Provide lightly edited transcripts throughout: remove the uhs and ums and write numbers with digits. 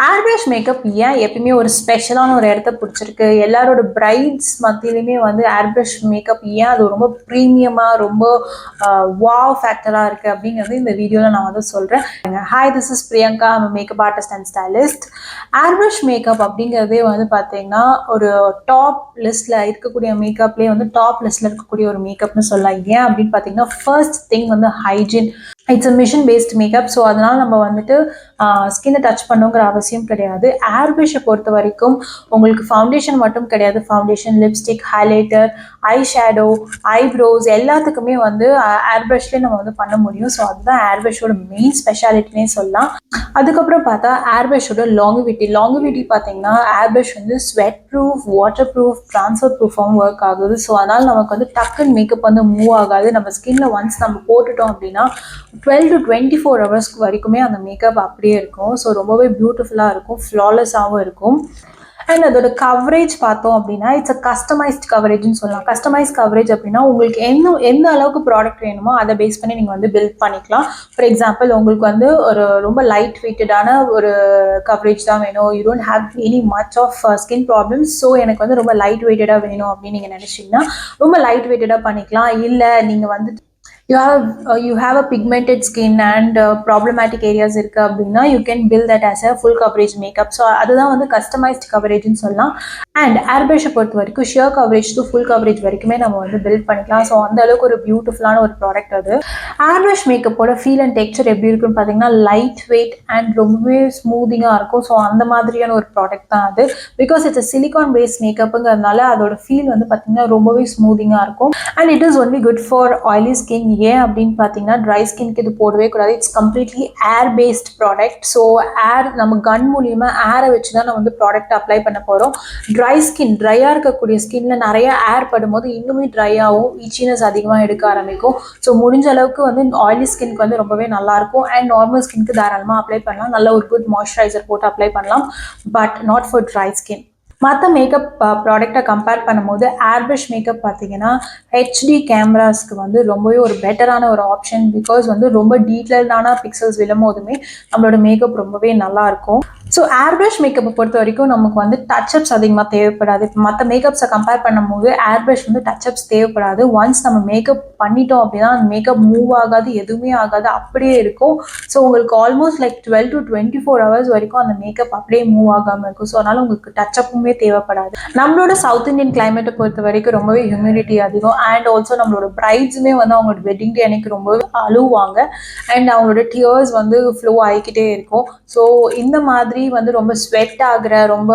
Airbrush makeup ஏன் எப்பயுமே ஒரு ஸ்பெஷலான ஒரு இடத்த பிடிச்சிருக்கு? எல்லாரோட பிரைட்ஸ் மத்தியிலுமே வந்து ஏர்பிரஷ் மேக்கப் ஏன் அது ரொம்ப ப்ரீமியமாக ரொம்ப வாவ் ஃபேக்டராக இருக்குது அப்படிங்கிறது இந்த வீடியோவில் நான் வந்து சொல்கிறேன். Hi, this is Priyanka. I'm makeup artist and stylist. Airbrush makeup அப்படிங்கிறதே வந்து பார்த்தீங்கன்னா ஒரு டாப் லிஸ்ட்டில் இருக்கக்கூடிய மேக்கப்லேயே வந்து டாப் லிஸ்ட்டில் இருக்கக்கூடிய ஒரு மேக்கப்னு சொல்லலாம். ஏன் அப்படின்னு பார்த்தீங்கன்னா ஃபர்ஸ்ட் திங் வந்து hygiene. It's a machine based makeup. So அதனால் நம்ம வந்துட்டு ஸ்கின்னை டச் பண்ணுங்கிற அவசியம் கிடையாது. ஏர்பிரஷை பொறுத்த வரைக்கும் உங்களுக்கு ஃபவுண்டேஷன் மட்டும் கிடையாது. Foundation, lipstick, highlighter, eye shadow, eyebrows எல்லாத்துக்குமே வந்து ஏர்பிரஷ்லேயே நம்ம வந்து பண்ண முடியும். ஸோ அதுதான் ஏர்பிரஷோட மெயின் ஸ்பெஷாலிட்டினே சொல்லலாம். அதுக்கப்புறம் பார்த்தா ஏர்பிரஷோட லாங்குவிட்டி பார்த்தீங்கன்னா ஏர்பிரஷ் வந்து sweatproof, waterproof, transfer ப்ரூஃபாகவும் ஒர்க் ஆகுது. ஸோ அதனால் நமக்கு வந்து டக்குன்னு மேக்கப் வந்து மூவ் ஆகாது. நம்ம ஸ்கின்ல ஒன்ஸ் நம்ம போட்டுட்டோம் அப்படின்னா 12 to 24 ஹவர்ஸ்க்கு வரைக்குமே அந்த மேக்கப் அப்படியே இருக்கும். ஸோ ரொம்பவே பியூட்டிஃபுல்லாக இருக்கும், ஃப்ளாலெஸ்ஸாகவும் இருக்கும். அண்ட் அதோட கவரேஜ் பார்த்தோம் அப்படின்னா இட்ஸ் அ கஸ்டமைஸ்ட் கவரேஜ்னு சொல்லலாம். கஸ்டமைஸ் கவரேஜ் அப்படின்னா உங்களுக்கு எந்த அளவுக்கு ப்ராடக்ட் வேணுமோ அதை பேஸ் பண்ணி நீங்கள் வந்து பில்ட் பண்ணிக்கலாம். ஃபார் எக்ஸாம்பிள், உங்களுக்கு வந்து ஒரு ரொம்ப லைட் வெயிட்டடான ஒரு கவரேஜ் தான் வேணும். You don't have any much of skin problems. So எனக்கு வந்து ரொம்ப லைட் வெயிட்டடாக வேணும் அப்படின்னு நீங்கள் நினச்சிங்கன்னா ரொம்ப லைட் வெயிட்டடாக பண்ணிக்கலாம். இல்லை நீங்கள் வந்து you have a pigmented skin and problematic areas இருக்கு அப்படின்னா you can build that as a full coverage makeup. So அதுதான் வந்து customized coverageன்னு சொல்லலாம். அண்ட் ஏர்பிரஷை பொறுத்த வரைக்கும் shear coverage to full coverage வரைக்குமே நம்ம வந்து பில்ட் பண்ணிக்கலாம். ஸோ அந்த அளவுக்கு ஒரு பியூட்டிஃபுல்லான ஒரு ப்ராடக்ட் அது. ஏர்பிரஷ் மேக்கப்போட ஃபீல் அண்ட் டெக்ஸ்சர் எப்படி இருக்குன்னு பார்த்தீங்கன்னா லைட் வெயிட் அண்ட் ரொம்பவே ஸ்மூதிங்காக இருக்கும். ஸோ அந்த மாதிரியான ஒரு ப்ராடக்ட் தான் அது. பிகாஸ் இட்ஸ் சிலிகான் பேஸ்ட் மேக்கப்புங்கிறதுனால அதோட ஃபீல் வந்து பார்த்தீங்கன்னா ரொம்பவே ஸ்மூதிங்காக இருக்கும். And it is only good for oily skin. ஏன் அப்படின்னு பார்த்தீங்கன்னா ட்ரை ஸ்கின்க்கு இது போடவே கூடாது. It's completely air based product. So air நம்ம கன் மூலியமாக ஏரை வச்சு தான் நம்ம வந்து ப்ராடக்ட் அப்ளை பண்ண போகிறோம். ட்ரை ஸ்கின், ட்ரையாக இருக்கக்கூடிய ஸ்கின்ல நிறைய ஏர் படும்போது இன்னுமே ட்ரை ஆகும், இச்சினஸ் அதிகமாக எடுக்க ஆரம்பிக்கும். ஸோ முடிஞ்ச அளவுக்கு வந்து ஆயிலி ஸ்கின்க்கு வந்து ரொம்பவே நல்லாயிருக்கும். அண்ட் நார்மல் ஸ்கின்க்கு தாராளமாக அப்ளை பண்ணலாம். நல்ல ஒரு குட் மாய்ஸ்சரைசர் போட்டு அப்ளை பண்ணலாம். But not for dry skin. மற்ற மேக்கப் ப்ராடக்டை கம்பேர் பண்ணும்போது ஏர்பிரஷ் மேக்கப் பார்த்தீங்கன்னா ஹெச்டி கேமராஸ்க்கு வந்து ரொம்பவே ஒரு பெட்டரான ஒரு ஆப்ஷன். பிகாஸ் வந்து ரொம்ப டீட்டெயில்டான பிக்சல்ஸ் விழும்போதுமே நம்மளோட மேக்கப் ரொம்பவே நல்லாயிருக்கும். ஸோ ஏர்பிரஷ் மேக்கப்பை பொறுத்த வரைக்கும் நமக்கு வந்து டச்சப்ஸ் அதிகமாக தேவைப்படாது. இப்போ மற்ற மேக்கப்ஸை கம்பேர் பண்ணும்போது ஏர்பிரஷ் வந்து டச்சப்ஸ் தேவைப்படாது. ஒன்ஸ் நம்ம மேக்கப் பண்ணிட்டோம் அப்படின்னா அந்த மேக்கப் மூவ் ஆகாது, எதுவுமே ஆகாது, அப்படியே இருக்கும். ஸோ உங்களுக்கு ஆல்மோஸ்ட் லைக் 12 to 24 ஹவர்ஸ் வரைக்கும் அந்த மேக்கப் அப்படியே மூவ் ஆகாமல் இருக்கும். ஸோ அதனால் உங்களுக்கு டச்சப்புமே தேவைப்படாது. நம்மளோட சவுத் இந்தியன் கிளைமேட்டை பொறுத்த வரைக்கும் ரொம்பவே ஹியூமிடிட்டி அதிகம். அண்ட் ஆல்சோ நம்மளோட பிரைட்ஸுமே வந்து அவங்களோட வெட்டிங் டே அன்னைக்கு ரொம்பவே அழுவாங்க. அண்ட் அவங்களோட டியர்ஸ் வந்து ஃப்ளோ ஆகிக்கிட்டே இருக்கும். ஸோ இந்த மாதிரி வந்து ரொம்ப ஸ்வெட் ஆகிற, ரொம்ப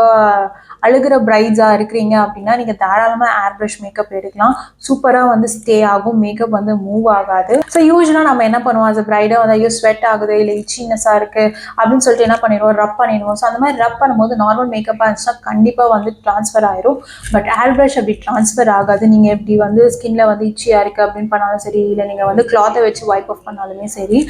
அழுகிற பிரைட்ஸாக இருக்கிறீங்க அப்படின்னா நீங்கள் தாராளமாக ஏர்பிரஷ் மேக்கப் எடுக்கலாம். சூப்பராக வந்து ஸ்டே ஆகும், மேக்கப் வந்து மூவ் ஆகாது. ஸோ யூஸ்வலாக நம்ம என்ன பண்ணுவோம், அது பிரைடாக வந்து ஐயோ ஸ்வெட் ஆகுது இல்லை இச்சினஸாக இருக்குது அப்படின்னு சொல்லிட்டு என்ன பண்ணிடுவோம், ரப் பண்ணிடுவோம். ஸோ அந்த மாதிரி ரப் பண்ணும்போது நார்மல் மேக்கப்பாக இருந்துச்சுன்னா கண்டிப்பாக வந்து ட்ரான்ஸ்ஃபர் ஆயிரும். பட் ஏர்பிரஷ் அப்படி ட்ரான்ஸ்ஃபர் ஆகாது. நீங்கள் எப்படி வந்து ஸ்கின்ல வந்து இச்சியாக இருக்குது அப்படின்னு பண்ணாலும் சரி, இல்லை நீங்கள் வந்து கிளாத்தை வச்சு வைப் ஆஃப் பண்ணாலுமே சரி.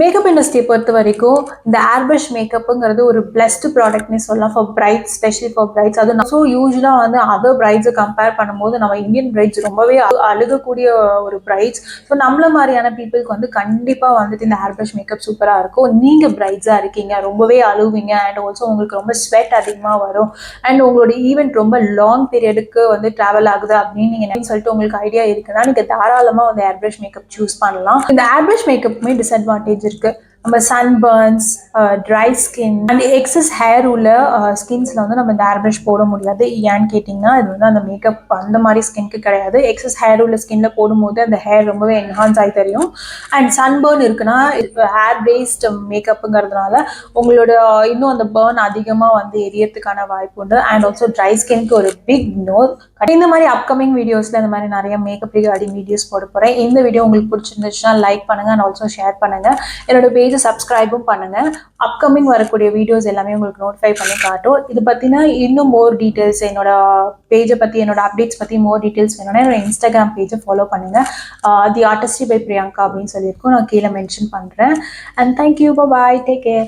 மேக்கப் இண்டஸ்ட்ரியை பொறுத்த வரைக்கும் இந்த ஏர்பிரஷ் மேக்கப்புங்கிறது ஒரு பெஸ்ட் ப்ராடக்ட்னே சொல்லலாம் for brides, specially for brides. அது ஸோ யூஸ்வலாக வந்து அதர் பிரைட்ஸை கம்பேர் பண்ணும்போது நம்ம இந்தியன் பிரைட்ஸ் ரொம்பவே அழுகக்கூடிய ஒரு பிரைட்ஸ். ஸோ நம்மள மாதிரியான பீப்புளுக்கு வந்து கண்டிப்பாக வந்துட்டு இந்த ஏர்பிரஷ் மேக்கப் சூப்பராக இருக்கும். நீங்கள் பிரைட்ஸாக இருக்கீங்க, ரொம்பவே அழுவீங்க, அண்ட் ஆல்சோ உங்களுக்கு ரொம்ப ஸ்வெட் அதிகமாக வரும், அண்ட் உங்களோட ஈவெண்ட் ரொம்ப லாங் பீரியடுக்கு வந்து ட்ராவல் ஆகுது அப்படின்னு நீங்கள் சொல்லிட்டு உங்களுக்கு ஐடியா இருக்குன்னா நீங்கள் தாராளமாக வந்து ஏர்பிரஷ் மேக்கப் சூஸ் பண்ணலாம். இந்த ஏர்பிரஷ் மேக்கப்புமே டிஸ்அட்வான்டேஜ் இருக்குது. நம்ம sunburns, dry skin and excess hair உள்ள ஸ்கின்ஸில் வந்து நம்ம இந்த ஏர்பிரஷ் போட முடியாது. ஏன்னு கேட்டிங்கன்னா இது வந்து அந்த மேக்கப் அந்த மாதிரி ஸ்கின்க்கு கிடையாது. எக்ஸஸ் ஹேர் உள்ள ஸ்கின்ல போடும்போது அந்த ஹேர் ரொம்பவே என்ஹான்ஸ் ஆகி தெரியும். அண்ட் சன்பர்ன் இருக்குன்னா ஹேர் பேஸ்ட் மேக்கப்புங்கிறதுனால உங்களோட இன்னும் அந்த பர்ன் அதிகமாக வந்து எரியறதுக்கான வாய்ப்பு உண்டு. அண்ட் ஆல்சோ ட்ரை ஸ்கின்க்கு ஒரு பிக் நோ. இந்த மாதிரி அப்கமிங் வீடியோஸில் இந்த மாதிரி நிறைய மேக்கப் ரிகார்டிங் வீடியோஸ் போட போகிறேன். இந்த வீடியோ உங்களுக்கு பிடிச்சிருந்துச்சுன்னா லைக் பண்ணுங்கள் அண்ட் ஆல்சோ ஷேர் பண்ணுங்கள். என்னோட பேஜை சப்ஸ்கிரைபும் பண்ணுங்கள். அப்கமிங் வரக்கூடிய வீடியோஸ் எல்லாமே உங்களுக்கு நோட்டிஃபை பண்ணி காட்டும். இது பற்றினா இன்னும் மோர் டீட்டெயில்ஸ், என்னோட பேஜை பற்றி, என்னோட அப்டேட்ஸ் பற்றி மோர் டீட்டெயில்ஸ் வேணும்னா என்னோட இன்ஸ்டாகிராம் பேஜை ஃபாலோ பண்ணுங்கள். தி ஆர்டிஸ்ட்ரி பை பிரியங்கா அப்படின்னு சொல்லியிருக்கோம். நான் கீழே மென்ஷன் பண்ணுறேன். And thank you, bye, take care.